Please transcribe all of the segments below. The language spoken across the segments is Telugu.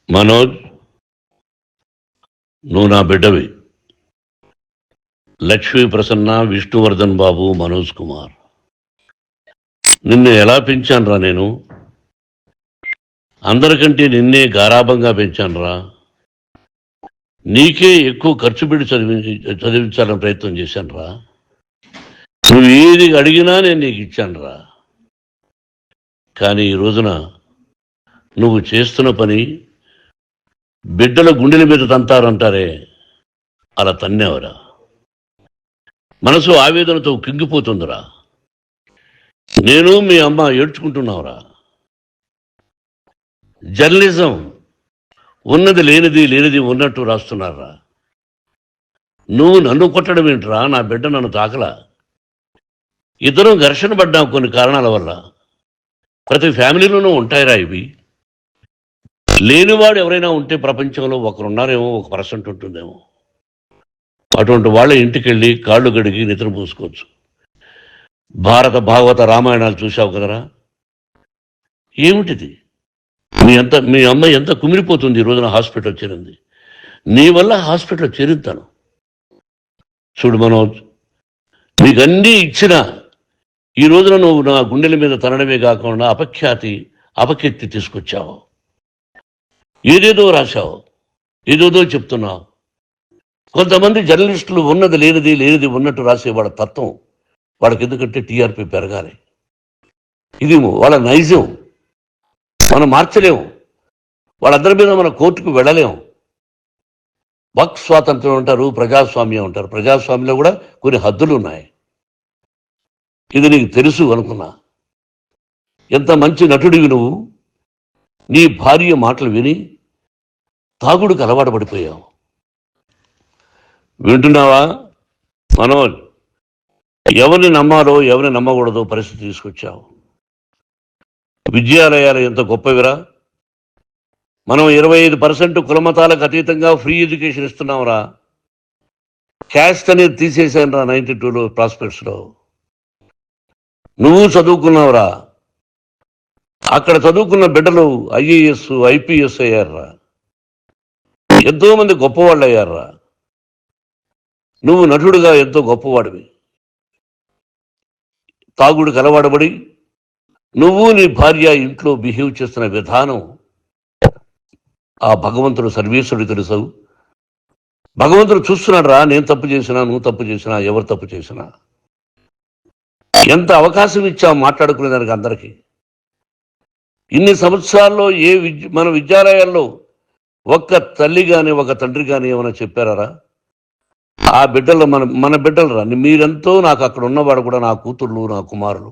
మనోజ్, నువ్వు నా బిడ్డవి. లక్ష్మీ ప్రసన్న, విష్ణువర్ధన్ బాబు, మనోజ్ కుమార్. నిన్ను ఎలా పెంచానురా నేను? అందరికంటే నిన్నే గారాభంగా పెంచానురా. నీకే ఎక్కువ ఖర్చు పెట్టి చదివించాలని ప్రయత్నం చేశానురా. నువ్వు ఏది అడిగినా నేను నీకు ఇచ్చానురా. కానీ ఈ రోజున నువ్వు చేస్తున్న పని బిడ్డల గుండెల మీద తంతారంటారే, అలా తన్నేవరా. మనసు ఆవేదనతో కింగిపోతుందిరా. నేను మీ అమ్మ ఏడ్చుకుంటున్నావురా. జర్నలిజం ఉన్నది లేనిది, లేనిది ఉన్నట్టు రాస్తున్నారా. నువ్వు నన్ను కొట్టడం ఏంట్రా? నా బిడ్డ నన్ను తాకలా. ఇద్దరం ఘర్షణ పడ్డాం కొన్ని కారణాల వల్ల. ప్రతి ఫ్యామిలీలోనూ ఉంటాయిరా ఇవి. లేనివాడు ఎవరైనా ఉంటే ప్రపంచంలో ఒకరున్నారేమో, 1% ఉంటుందేమో. అటువంటి వాళ్ళ ఇంటికి వెళ్ళి కాళ్ళు గడిగి నిద్ర పూసుకోవచ్చు. భారత భాగవత రామాయణాలు చూశావు కదరా. ఏమిటిది? మీ అమ్మ ఎంత కుమిలిపోతుంది ఈ రోజున హాస్పిటల్ చేరింది. నీ వల్ల హాస్పిటల్ చేరుతాను. చూడు మనోజ్, నీకన్నీ ఇచ్చిన ఈ రోజున నువ్వు నా గుండెల మీద తనడమే కాకుండా అపకీర్తి తీసుకొచ్చావు. ఏదేదో రాశావు, ఏదేదో చెప్తున్నావు. కొంతమంది జర్నలిస్టులు ఉన్నది లేనిది, లేనిది ఉన్నట్టు రాసేవాళ్ళ తత్వం వాళ్ళకి. ఎందుకంటే టీఆర్పీ పెరగాలి. ఇది వాళ్ళ నైజం. మనం మార్చలేము. వాళ్ళందరి మీద మన కోర్టుకు వెళ్ళలేము. వాక్ స్వాతంత్రం అంటారు, ప్రజాస్వామ్యం అంటారు. ప్రజాస్వామ్యంలో కూడా కొన్ని హద్దులు ఉన్నాయి. ఇది నీకు తెలుసు అనుకున్నా. ఎంత మంచి నటుడివి నువ్వు. నీ భార్య మాటలు విని తాగుడుకు అలవాటు పడిపోయావు. వింటున్నావా మనోజ్? ఎవరిని నమ్మాలో ఎవరిని నమ్మకూడదో పరిస్థితి తీసుకొచ్చావు. విద్యాలయాలు ఎంత గొప్పవిరా. మనం 25% కులమతాలకు అతీతంగా ఫ్రీ ఎడ్యుకేషన్ ఇస్తున్నాంరా. క్యాస్ట్ అనేది తీసేశాను రా 92లో ప్రాస్పెక్ట్స్లో. నువ్వు చదువుకున్నావురా. అక్కడ చదువుకున్న బిడ్డలు IAS, IPS అయ్యారా. ఎంతోమంది గొప్పవాళ్ళు అయ్యారా. నువ్వు నటుడుగా ఎంతో గొప్పవాడివి. తాగుడికి అలవాడబడి నువ్వు నీ భార్య ఇంట్లో బిహేవ్ చేస్తున్న విధానం ఆ భగవంతుడు సర్వేశ్వరుడు తెలుసు. భగవంతుడు చూస్తున్నాడు రా. నేను తప్పు చేసినా, నువ్వు తప్పు చేసినా, ఎవరు తప్పు చేసినా. ఎంత అవకాశం ఇచ్చావు మాట్లాడుకునేదానికి అందరికీ. ఇన్ని సంవత్సరాల్లో మన విద్యాలయాల్లో ఒక్క తల్లి కానీ ఒక తండ్రి కానీ ఏమైనా చెప్పారా? ఆ బిడ్డలు మన బిడ్డలు రా. మీరెంతో నాకు అక్కడ ఉన్నవాడు కూడా నా కూతుర్లు, నా కుమారులు.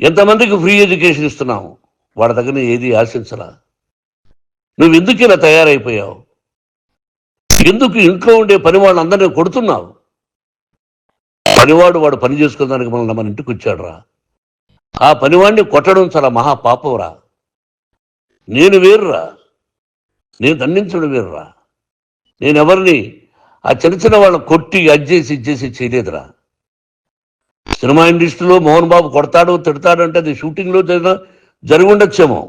ఎంతమందికి ఫ్రీ ఎడ్యుకేషన్ ఇస్తున్నావు. వాడి దగ్గర ఏది ఆశించరా. నువ్వు ఎందుకు ఇలా తయారైపోయావు? ఎందుకు ఇంట్లో ఉండే పని వాళ్ళందరినీ కొడుతున్నావు? పనివాడు వాడు పని చేసుకోవడానికి మన ఇంటికి వచ్చాడు రా. ఆ పనివాడిని కొట్టడం చాలా మహాపాపంరా. నేను వేరురా. నేను దండించడం వేరురా. నేను ఎవరిని ఆ చిన్న వాళ్ళని కొట్టి అజ్జేసి ఇచ్చేసి చేయలేదురా. సినిమా ఇండస్ట్రీలో మోహన్ బాబు కొడతాడు, తిడతాడు అంటే అది షూటింగ్లో జరిగి ఉండొచ్చేమో.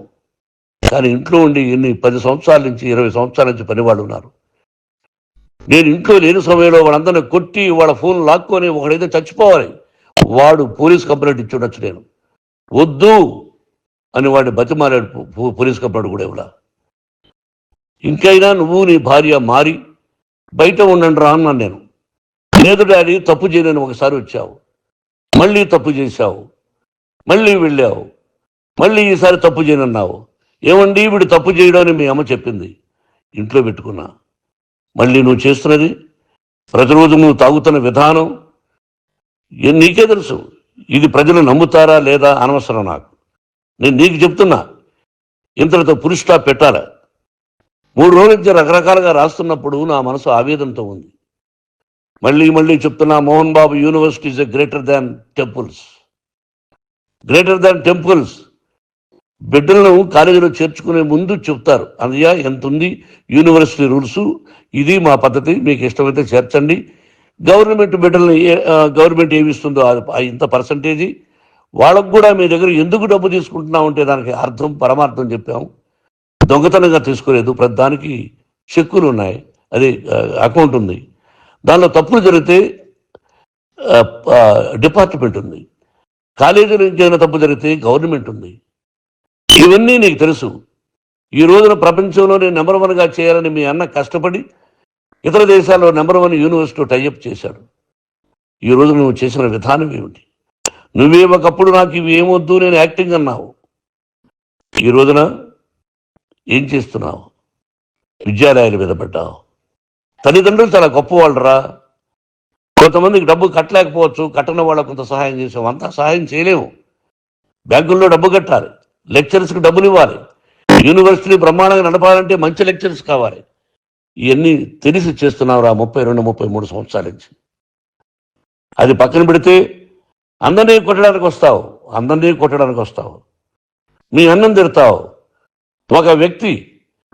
కానీ ఇంట్లో ఉండి 10 సంవత్సరాల నుంచి 20 సంవత్సరాల నుంచి పనివాళ్ళు ఉన్నారు. నేను ఇంట్లో లేని సమయంలో వాళ్ళందరినీ కొట్టి వాళ్ళ ఫోన్ లాక్కొని ఒకడైతే చచ్చిపోవాలి. వాడు పోలీస్ కంప్లైంట్ ఇచ్చి ఉండొచ్చు. నేను వద్దు అని వాడిని బతిమాలాడు. పోలీస్ కంప్లైంట్ కూడా ఇవ్వలా. ఇంకైనా నువ్వు నీ భార్య మారి బయట ఉండండి రా అన్నాను నేను. లేదు డాడీ, తప్పు చేయలేని ఒకసారి వచ్చావు, మళ్ళీ తప్పు చేశావు, మళ్ళీ వెళ్ళావు, మళ్ళీ ఈసారి తప్పు చేయనన్నావు. ఏమండి వీడు తప్పు చేయడం అని మీ అమ్మ చెప్పింది. ఇంట్లో పెట్టుకున్నా. మళ్ళీ నువ్వు చేస్తున్నది, ప్రతిరోజు నువ్వు తాగుతున్న విధానం నీకే తెలుసు. ఇది ప్రజలు నమ్ముతారా లేదా అనవసరం నాకు. నేను నీకు చెప్తున్నా, ఇంతటితో ఫుల్ స్టాప్ పెట్టాలి. 3 రోజుల నుంచి రకరకాలుగా రాస్తున్నప్పుడు నా మనసు ఆవేదనతో ఉంది. మళ్ళీ చెప్తున్నా, Mohan Babu university is greater than temples. Greater than temples. బిడ్డలను కాలేజీలో చేర్చుకునే ముందు చెప్తారు, అన్నయ్య ఎంత ఉంది యూనివర్సిటీ రూల్స్, ఇది మా పద్ధతి, మీకు ఇష్టమైతే చేర్చండి. గవర్నమెంట్ బిడ్డల్ని గవర్నమెంట్ ఏమిస్తుందో ఇంత పర్సంటేజీ వాళ్ళకు కూడా మీ దగ్గర ఎందుకు డబ్బు తీసుకుంటున్నాం అంటే దానికి అర్థం పరమార్థం చెప్పాము. దొంగతనంగా తీసుకోలేదు, ప్రతి దానికి చెక్కులు ఉన్నాయి, అది అకౌంట్ ఉంది. దానిలో తప్పులు జరిగితే డిపార్ట్మెంట్ ఉంది, కాలేజీలో ఇంకేమైనా తప్పు జరిగితే గవర్నమెంట్ ఉంది. ఇవన్నీ నీకు తెలుసు. ఈ రోజున ప్రపంచంలోనే నెంబర్ 1గా చేయాలని మీ అన్న కష్టపడి ఇతర దేశాల్లో నెంబర్ 1 యూనివర్సిటీ టైఅప్ చేశాడు. ఈ రోజు నువ్వు చేసిన విధానం ఏమిటి? నువ్వే ఒకప్పుడు నాకు ఇవి ఏమొద్దు, నేను యాక్టింగ్ అన్నావు. ఈ రోజున ఏం చేస్తున్నావు? విద్యాలయాల మీద పడ్డావు. తల్లిదండ్రులు చాలా గొప్పవాళ్ళరా. కొంతమందికి డబ్బు కట్టలేకపోవచ్చు, కట్టని వాళ్ళకు కొంత సహాయం చేసాం, అంతా సహాయం చేయలేము. బ్యాంకుల్లో డబ్బు కట్టాలి, లెక్చరర్స్కి డబ్బులు ఇవ్వాలి, యూనివర్సిటీ బ్రహ్మాండంగా నడపాలంటే మంచి లెక్చరర్స్ కావాలి. ఇవన్నీ తెలిసి చేస్తున్నావురా 32-33 సంవత్సరాల నుంచి. అది పక్కన పెడితే అందరినీ కొట్టడానికి వస్తావు, మీ అన్నం తిడతావు. ఒక వ్యక్తి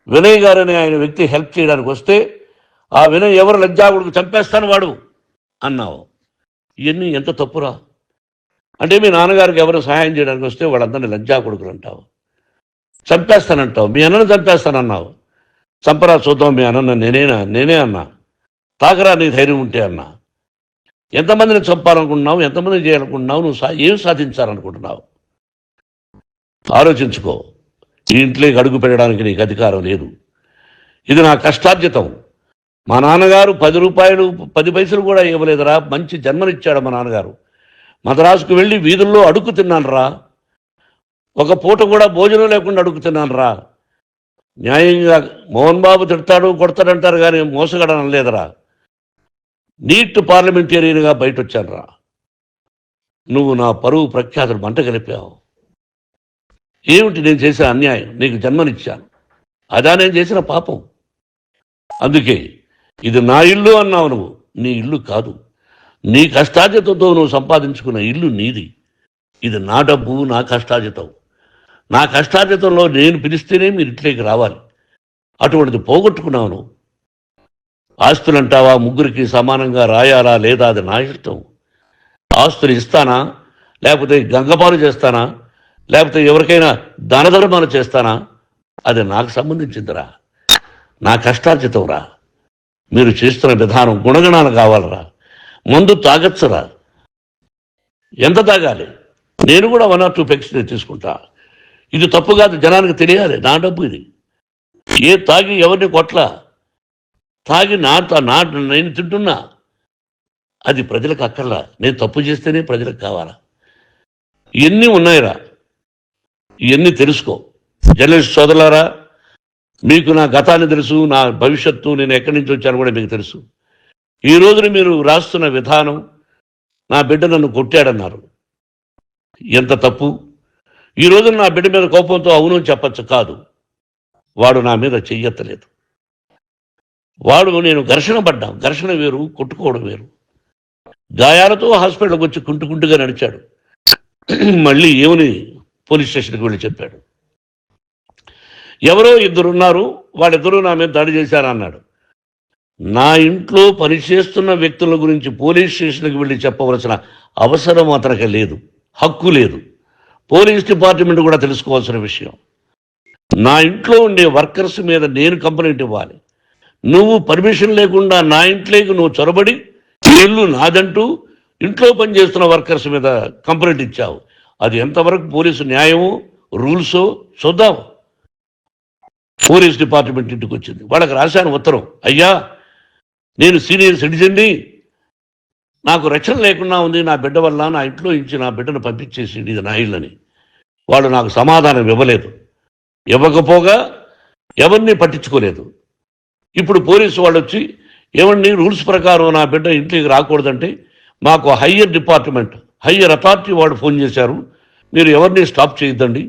వినయ్ గారని ఆయన వ్యక్తి హెల్ప్ చేయడానికి వస్తే ఆ వినయ్ ఎవరు లజ్జాగుడికి చంపేస్తాను వాడు అన్నావు. ఇవన్నీ ఎంత తప్పురా? అంటే మీ నాన్నగారికి ఎవరు సహాయం చేయడానికి వస్తే వాళ్ళందరినీ లజ్జాగుడుకులు అంటావు, చంపేస్తానంటావు. మీ అన్నను చంపేస్తానన్నావు. చంపరా చూద్దాం మీ అన్న. నేనే అన్నా. తాకరా నీ ధైర్యం ఉంటే అన్నా. ఎంతమందిని చంపాలనుకుంటున్నావు? ఎంతమందిని చేయాలనుకుంటున్నావు? నువ్వు ఏం సాధించాలనుకుంటున్నావు? ఆలోచించుకో. ఈ ఇంట్లోకి అడుగు పెట్టడానికి నీకు అధికారం లేదు. ఇది నా కష్టార్జితం. మా నాన్నగారు 10 రూపాయలు 10 పైసలు కూడా ఇవ్వలేదురా. మంచి జన్మనిచ్చాడు మా నాన్నగారు. మద్రాసుకు వెళ్ళి వీధుల్లో అడుగు తిన్నాను రా. ఒక పూట కూడా భోజనం లేకుండా అడుగు తిన్నాను రా. న్యాయంగా మోహన్ బాబు తిడతాడు కొడతాడంటారు కానీ మోసగడనం లేదురా. నీట్ పార్లమెంటేరియన్గా బయట వచ్చాను రా. నువ్వు నా పరువు ప్రఖ్యాతులు మంట కలిపావు. ఏమిటి నేను చేసిన అన్యాయం? నీకు జన్మనిచ్చాను, అదా నేను చేసిన పాపం. అందుకే ఇది నా ఇల్లు అన్నావు. నువ్వు నీ ఇల్లు కాదు. నీ కష్టార్జితంతో నువ్వు సంపాదించుకున్న ఇల్లు నీది. ఇది నా డబ్బు, నా కష్టార్జితం. నా కష్టార్జితంలో నేను పిలిస్తేనే మీరు ఇంట్లోకి రావాలి. అటువంటిది పోగొట్టుకున్నావు నువ్వు. ఆస్తులు అంటావా? ముగ్గురికి సమానంగా రాయాలా లేదా అది నా ఇష్టం. ఆస్తులు ఇస్తానా, లేకపోతే గంగపాలు చేస్తానా, లేకపోతే ఎవరికైనా దాన ధర్మాలు చేస్తానా, అది నాకు సంబంధించిందిరా. నా కష్టార్జితం రా. మీరు చేస్తున్న విధానం గుణగణాలు కావాలరా. మందు తాగచ్చురా. ఎంత తాగాలి? నేను కూడా 1 or 2 పెగ్స్ తీసుకుంటా. ఇది తప్పు కాదు, జనానికి తెలియాలి. నా డబ్బు ఇది. ఏ తాగి ఎవరిని కొట్లా, తాగి నేను తింటున్నా. అది ప్రజలకు అక్కర్లా. నేను తప్పు చేస్తేనే ప్రజలకు కావాలా. ఇవన్నీ ఉన్నాయిరా. ఇవన్నీ తెలుసుకో. జర్నలిస్ట్ సోదరులారా, మీకు నా గతాన్ని తెలుసు, నా భవిష్యత్తు, నేను ఎక్కడి నుంచి వచ్చాను కూడా మీకు తెలుసు. ఈ రోజున మీరు రాస్తున్న విధానం, నా బిడ్డ నన్ను కొట్టాడన్నారు. ఎంత తప్పు! ఈ రోజున నా బిడ్డ మీద కోపంతో అవును చెప్పచ్చు, కాదు. వాడు నా మీద చెయ్యెత్తలేదు. నేను ఘర్షణ పడ్డాం. ఘర్షణ వేరు, కొట్టుకోవడం వేరు. గాయాలతో హాస్పిటల్కి వచ్చి కుంటుకుంటుగా నడిచాడు. మళ్ళీ ఏమని పోలీస్ స్టేషన్కి వెళ్ళి చెప్పాడు. ఎవరో 2 ఉన్నారు, వాళ్ళిద్దరూ నా మీద దాడి చేశారన్నాడు. నా ఇంట్లో పనిచేస్తున్న వ్యక్తుల గురించి పోలీస్ స్టేషన్కి వెళ్ళి చెప్పవలసిన అవసరం అతనికి లేదు, హక్కు లేదు. పోలీస్ డిపార్ట్మెంట్ కూడా తెలుసుకోవాల్సిన విషయం. నా ఇంట్లో ఉండే వర్కర్స్ మీద నేను కంప్లైంట్ ఇవ్వాలి. నువ్వు పర్మిషన్ లేకుండా నా ఇంట్లోకి నువ్వు చొరబడి ఇల్లు నాదంటూ ఇంట్లో పనిచేస్తున్న వర్కర్స్ మీద కంప్లైంట్ ఇచ్చావు. అది ఎంతవరకు పోలీసు న్యాయమో రూల్సో చూద్దాం. పోలీస్ డిపార్ట్మెంట్ ఇంటికి వచ్చింది. వాళ్ళకి రాశాను ఉత్తరం, అయ్యా నేను సీనియర్ సిటిజన్ని, నాకు రక్షణ లేకుండా ఉంది, నా బిడ్డ వల్ల నా ఇంట్లో నుంచి నా బిడ్డను పంపించేసి ఇది నా ఇల్లని. వాళ్ళు నాకు సమాధానం ఇవ్వలేదు. ఇవ్వకపోగా ఎవరిని పట్టించుకోలేదు. ఇప్పుడు పోలీసు వాళ్ళు వచ్చి ఏమండి రూల్స్ ప్రకారం నా బిడ్డ ఇంట్లోకి రాకూడదంటే మాకు హయ్యర్ అథారిటీ వాళ్ళు ఫోన్ చేశారు, మీరు ఎవరిని స్టాప్ చేయొద్దండి,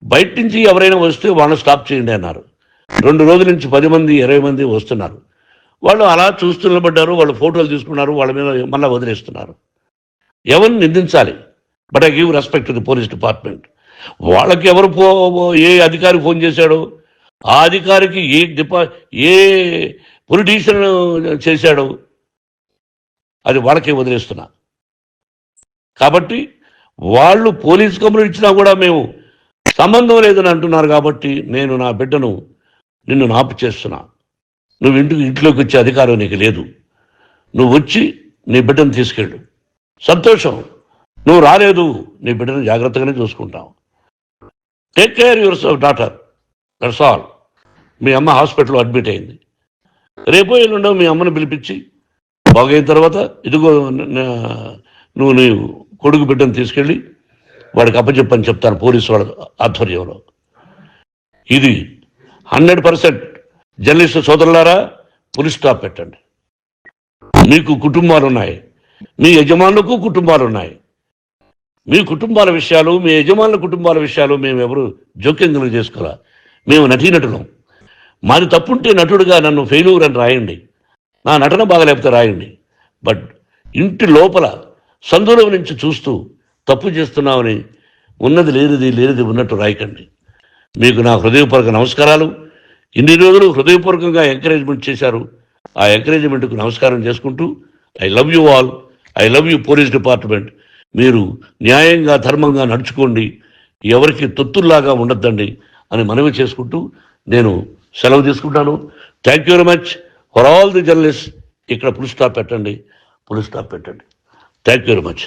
బయట నుంచి ఎవరైనా వస్తే వాళ్ళని స్టాప్ చేయండి అన్నారు. 2 రోజుల నుంచి 10 మంది 20 మంది వస్తున్నారు. వాళ్ళు అలా చూస్తూ నిలబడ్డారు. వాళ్ళు ఫోటోలు తీసుకున్నారు, వాళ్ళ మీద మళ్ళీ వదిలేస్తున్నారు. ఎవరిని నిందించాలి? But I give respect to the police department. వాళ్ళకి ఎవరు ఏ అధికారి ఫోన్ చేశాడో, ఆ అధికారికి ఏ పొలిటీషియన్ చేశాడో అది వాళ్ళకే వదిలేస్తున్నా. కాబట్టి వాళ్ళు పోలీస్ కంప్లైంట్ ఇచ్చినా కూడా మేము సంబంధం లేదని అంటున్నారు కాబట్టి నేను నా బిడ్డను నిన్ను నాపు చేస్తున్నా. నువ్వు ఇంట్లోకి వచ్చే అధికారం నీకు లేదు. నువ్వు వచ్చి నీ బిడ్డను తీసుకెళ్ళు. సంతోషం. నువ్వు రాలేదు, నీ బిడ్డను జాగ్రత్తగానే చూసుకుంటావు. Take care your daughter, that's all. మీ అమ్మ హాస్పిటల్లో అడ్మిట్ అయింది. రేపో ఎల్లుండో మీ అమ్మను పిలిపించి బాగైన తర్వాత ఇదిగో నువ్వు నీ కొడుకు బిడ్డను తీసుకెళ్ళి వాడికి అప్పచెప్పని చెప్తాను పోలీసు వాళ్ళ ఆధ్వర్యంలో. ఇది 100% జర్నలిస్టు సోదరులారా, పులి స్టాప్ పెట్టండి. మీకు కుటుంబాలు ఉన్నాయి, మీ యజమానులకు కుటుంబాలు ఉన్నాయి. మీ కుటుంబాల విషయాలు, మీ యజమానుల కుటుంబాల విషయాలు మేము ఎవరు జోక్యం చేసుకోరా. మేము నటీనటులం. మాది తప్పుంటే నటుడుగా నన్ను ఫెయిల్యూర్ అని రాయండి, నా నటన బాగలేకపోతే రాయండి. బట్ ఇంటి లోపల సందులో నుంచి చూస్తూ తప్పు చేస్తున్నామని ఉన్నది లేనిది ఉన్నట్టు రాయకండి. మీకు నా హృదయపూర్వక నమస్కారాలు. ఇన్ని రోజులు హృదయపూర్వకంగా ఎంకరేజ్మెంట్ చేశారు. ఆ ఎంకరేజ్మెంట్కు నమస్కారం చేసుకుంటూ I love you all. I love you police department. మీరు న్యాయంగా ధర్మంగా నడుచుకోండి, ఎవరికి తొత్తుల్లాగా ఉండొద్దండి అని మనవి చేసుకుంటూ నేను సెలవు తీసుకుంటాను. Thank you very much for all the journalist. ఇక్కడ పులి స్టాప్ పెట్టండి. Thank you very much.